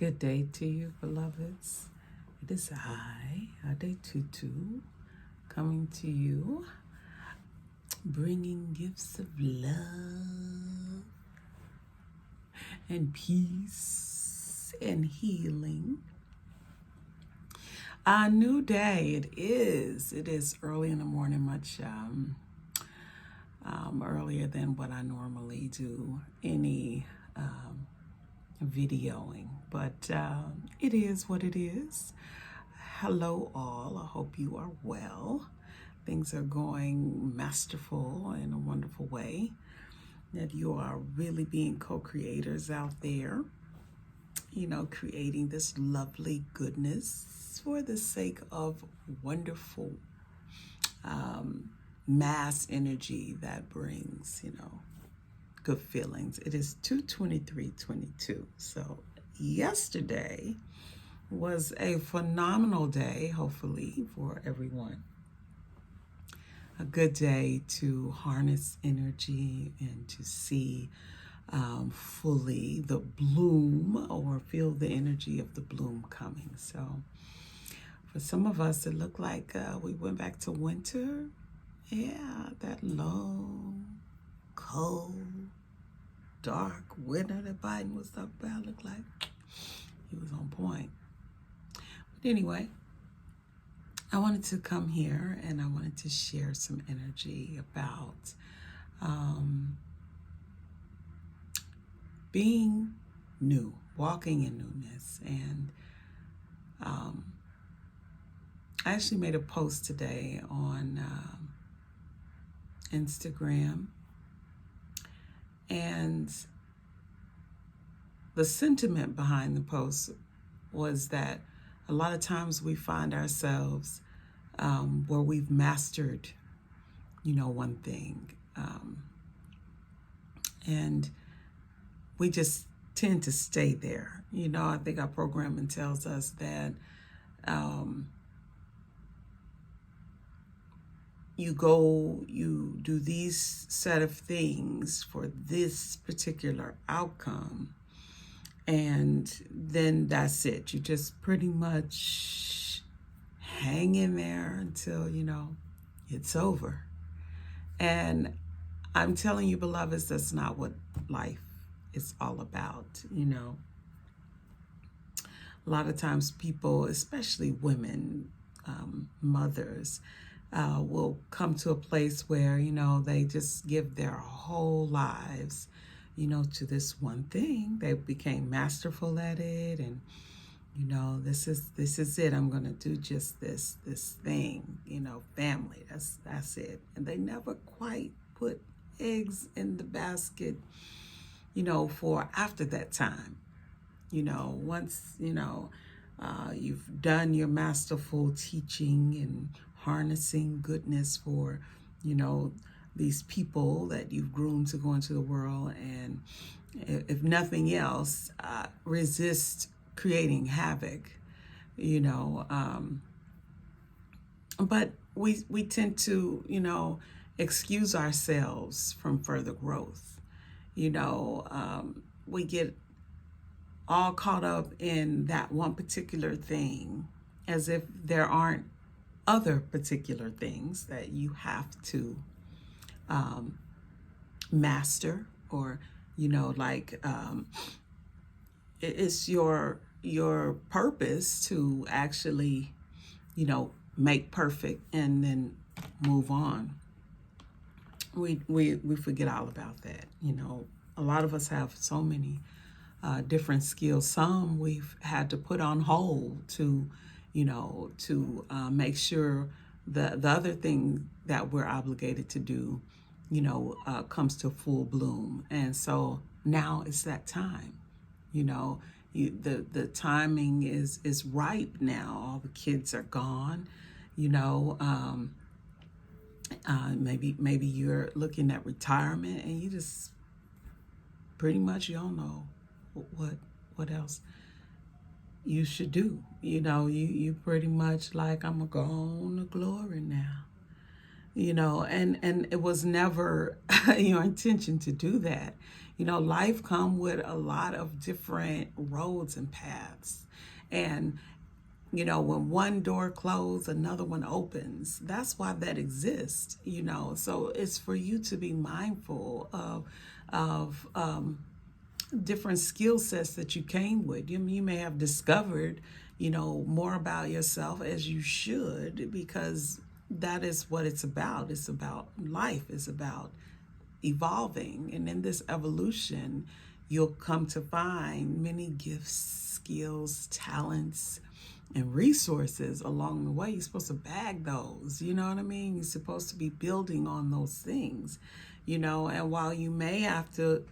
Good day to you, beloveds. It is I, Ade Tutu, coming to you, bringing gifts of love and peace and healing. A new day. It is. It is early in the morning, much earlier than what I normally do any videoing, but it is what it is. Hello all, I hope you are well. Things are going masterful in a wonderful way, that you are really being co-creators out there, creating this lovely goodness for the sake of wonderful mass energy that brings, good feelings. It is 2/23/22. So yesterday was a phenomenal day, hopefully, for everyone. A good day to harness energy and to see fully the bloom, or feel the energy of the bloom coming. So for some of us, it looked like we went back to winter. Yeah, that long, cold, dark winter that Biden was talking about looked like he was on point. But anyway, I wanted to come here and I wanted to share some energy about being new, walking in newness. And I actually made a post today on Instagram, and the sentiment behind the post was that a lot of times we find ourselves where we've mastered, one thing, and we just tend to stay there. I think our programming tells us that you do these set of things for this particular outcome, and then that's it. You just pretty much hang in there until, it's over. And I'm telling you, beloveds, that's not what life is all about. A lot of times people, especially women, mothers, will come to a place where, they just give their whole lives, to this one thing. They became masterful at it, and, this is it. I'm going to do just this thing, family. That's it. And they never quite put eggs in the basket, for after that time. Once, you've done your masterful teaching and harnessing goodness for, these people that you've groomed to go into the world, and if nothing else, resist creating havoc, but we tend to, excuse ourselves from further growth. We get all caught up in that one particular thing, as if there aren't other particular things that you have to master, or it's your purpose to actually make perfect and then move on. We forget all about that. A lot of us have so many different skills. Some we've had to put on hold to make sure the other thing that we're obligated to do, comes to full bloom. And so now it's that time. The timing is ripe now. All the kids are gone. Maybe you're looking at retirement, and you just pretty much, you don't know what else you should do. You pretty much like, I'm gonna go on to glory now. And it was never your intention to do that. Life come with a lot of different roads and paths. And when one door closes, another one opens. That's why that exists. So it's for you to be mindful of different skill sets that you came with. You may have discovered, more about yourself, as you should, because that is what it's about. It's about life. It's about evolving. And in this evolution, you'll come to find many gifts, skills, talents, and resources along the way. You're supposed to bag those, you know what I mean? You're supposed to be building on those things, and while you may have to,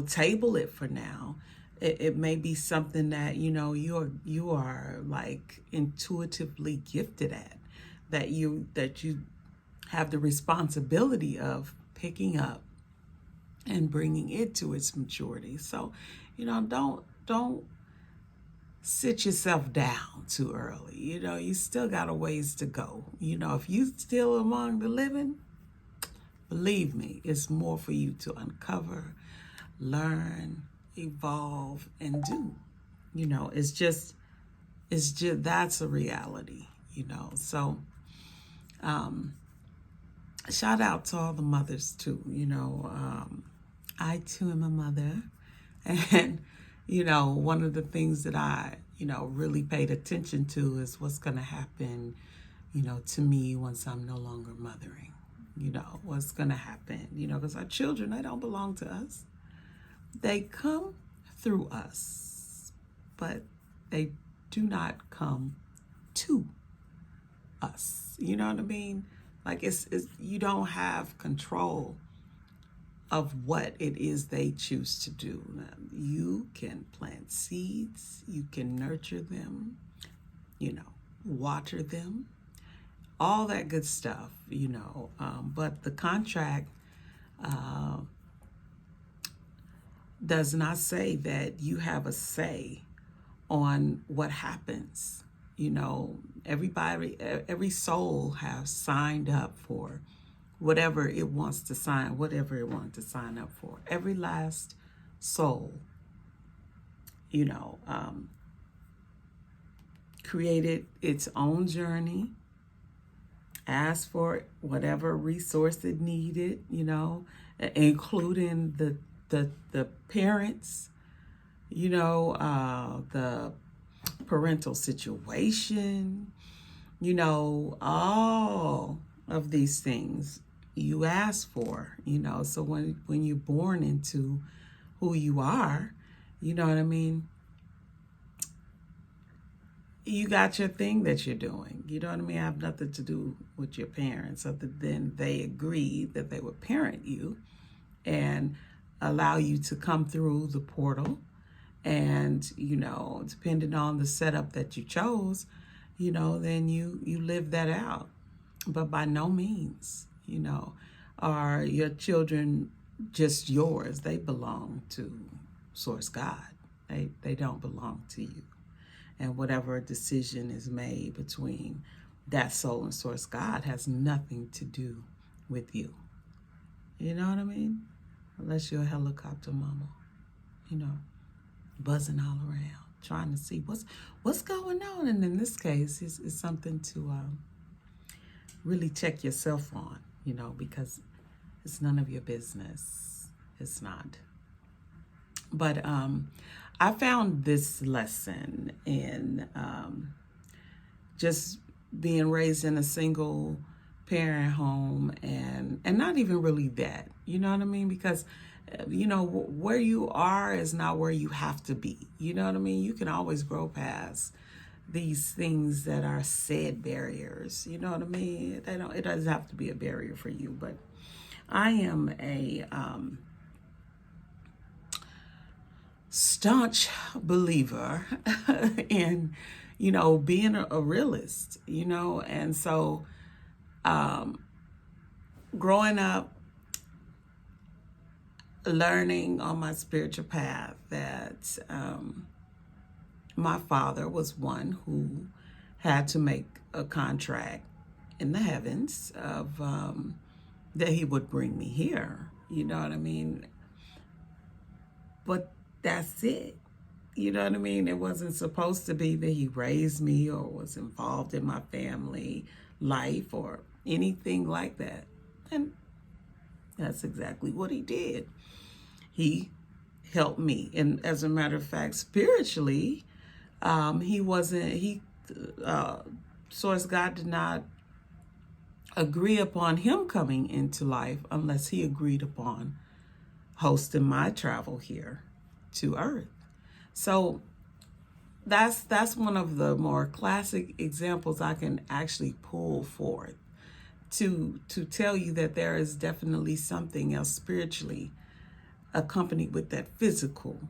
table it for now, it may be something that, you are like intuitively gifted at, that you have the responsibility of picking up and bringing it to its maturity. So, don't sit yourself down too early. You still got a ways to go. If you still among the living, believe me, it's more for you to uncover, learn, evolve, and do. It's just that's a reality. So shout out to all the mothers too. I too am a mother, and one of the things that I really paid attention to is what's going to happen to me once I'm no longer mothering. What's going to happen, because our children, they don't belong to us. They come through us, but they do not come to us. You know what I mean? Like it's you don't have control of what it is they choose to do. You can plant seeds, you can nurture them, water them, all that good stuff, but the contract does not say that you have a say on what happens. Everybody, every soul has signed up for whatever it wants to sign up for. Every last soul, created its own journey, asked for whatever resource it needed, including the parents, the parental situation, all of these things you ask for, so when you're born into who you are, you know what I mean? You got your thing that you're doing. You know what I mean? I have nothing to do with your parents other than they agreed that they would parent you and allow you to come through the portal. And, depending on the setup that you chose, then you live that out. But by no means, are your children just yours. They belong to Source God. They don't belong to you. And whatever decision is made between that soul and Source God has nothing to do with you. You know what I mean? Unless you're a helicopter mama, buzzing all around, trying to see what's going on. And in this case, it's something to really check yourself on, because it's none of your business. It's not. But I found this lesson in just being raised in a single parent home and not even really that, you know what I mean? Because, where you are is not where you have to be. You know what I mean? You can always grow past these things that are said barriers. You know what I mean? It doesn't have to be a barrier for you, but I am a staunch believer in, being a realist, and so growing up, learning on my spiritual path that my father was one who had to make a contract in the heavens of that he would bring me here. You know what I mean? but that's it. You know what I mean? It wasn't supposed to be that he raised me or was involved in my family life or anything like that. And that's exactly what he did. He helped me. And as a matter of fact, spiritually, he wasn't, Source God did not agree upon him coming into life unless he agreed upon hosting my travel here to Earth. So that's one of the more classic examples I can actually pull forth to tell you that there is definitely something else spiritually accompanied with that physical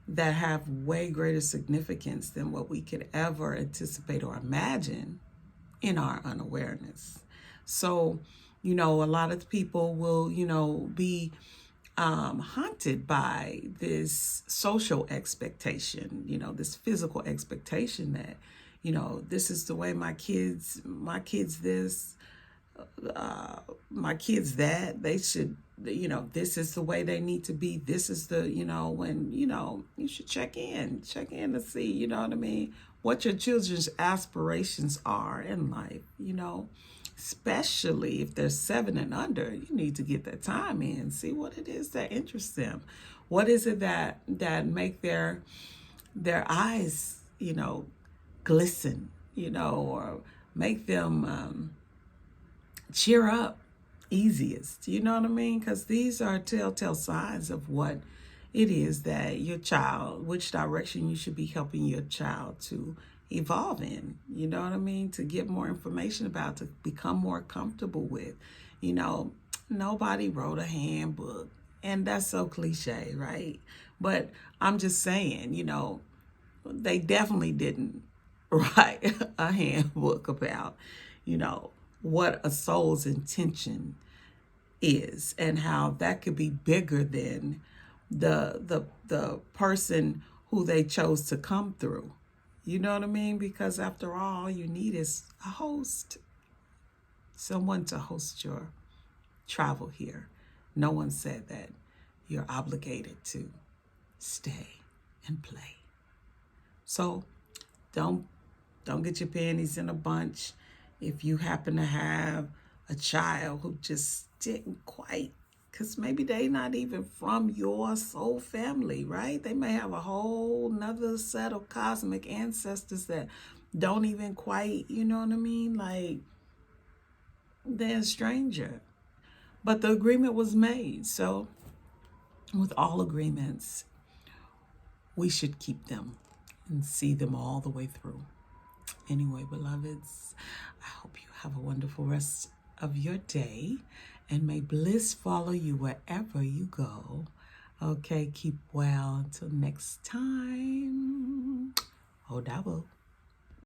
that have way greater significance than what we could ever anticipate or imagine in our unawareness. So, a lot of people will, be haunted by this social expectation, this physical expectation that, this is the way my kids this, my kids that, they should, this is the way they need to be. This is the, when, you should check in to see, you know what I mean, what your children's aspirations are in life, especially if they're 7 and under. You need to get that time in, see what it is that interests them. What is it that make their eyes, glisten, or make them cheer up easiest. You know what I mean? Because these are telltale signs of what it is that your child, which direction you should be helping your child to evolve in. You know what I mean? To get more information about, to become more comfortable with. Nobody wrote a handbook, and that's so cliche, right? But I'm just saying, they definitely didn't write a handbook about, what a soul's intention is and how that could be bigger than the person who they chose to come through. You know what I mean? Because after all you need is a host, someone to host your travel here. No one said that you're obligated to stay and play. So don't get your panties in a bunch. If you happen to have a child who just didn't quite, because maybe they not even from your soul family, right? They may have a whole nother set of cosmic ancestors that don't even quite, you know what I mean? Like, they're a stranger. But the agreement was made. So with all agreements, we should keep them and see them all the way through. Anyway, beloveds, I hope you have a wonderful rest of your day, and may bliss follow you wherever you go. Okay, keep well until next time. Odabo.